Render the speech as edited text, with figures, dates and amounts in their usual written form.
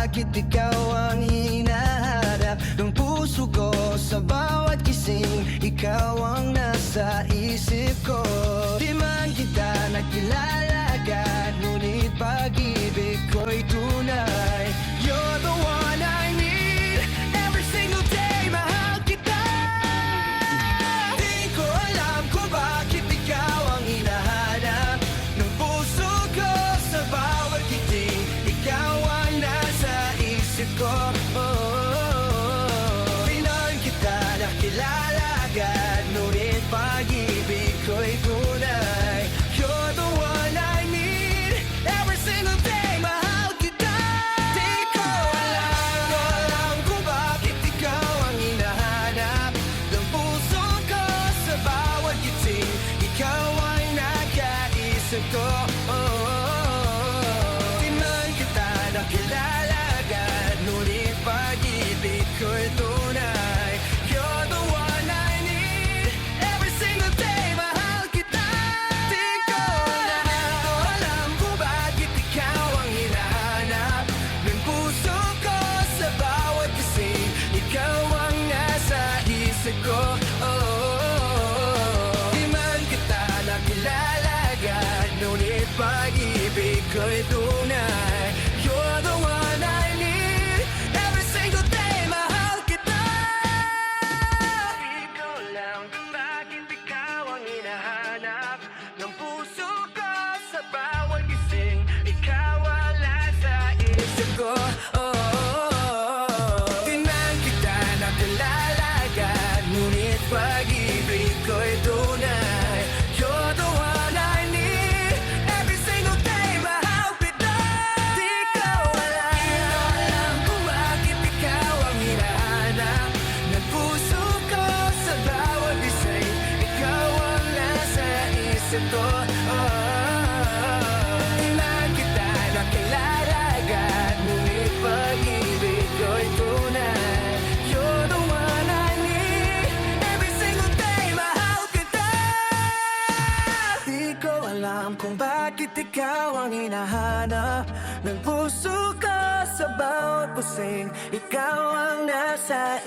bakit ikaw ang hinahanap ng puso ko. Sa bawat gising, ikaw ang nasa isip ko. Di man kita nakilala agad, ngunit pag-ibig ko'y tunay. You're the one I need, every single day, mahal kita. Di ko alam kung bakit ikaw ang hinahanap ng puso ko. Sa bawat giting, ikaw ang nasa isip ko. Pinan kita nakilala agad, ngunit pag-ibig ko'y tunay. You're the one I need, every single day, mahal kita. Di ko alam kung bakit ikaw ang hinahanap ng puso ko. Sa bawat giting, ikaw ang nakaisip ko. Di man kita nakilala agad, ngunit pag-ibig ko'y tunay. You're the one I need, every single day, mahal kita. Di ko alam kung bakit ikaw ang hinahanap ng puso ko. Sa bawat gising, ikaw ang nasa isip ko. Di man kita nakilala agad, ngunit pag-ibig ko'y tunay. You're the one I need, every single day, mahal kita. Di ko alam kung bakit ikaw ang hinahanap ng puso ko. Sa bawat gising, ikaw ang nasa isip ko. Di man kita nakilala agad, ngunit pag-ibig ko'y tunay. You're the one I need, every single day, mahal kita. Di ko alam kung bakit ikaw ang hinahanap ng puso ko. Sa bawat gising, ikaw ang nasa isip ko. Di man kita nakilala agad, ngunit pag-ibig ko'y tunay. You're the one I need, every single day, mahal kita. Di ko alam kung bakit ikaw ang hinahanap ng puso ko. Sa bawat busing, ikaw ang nasa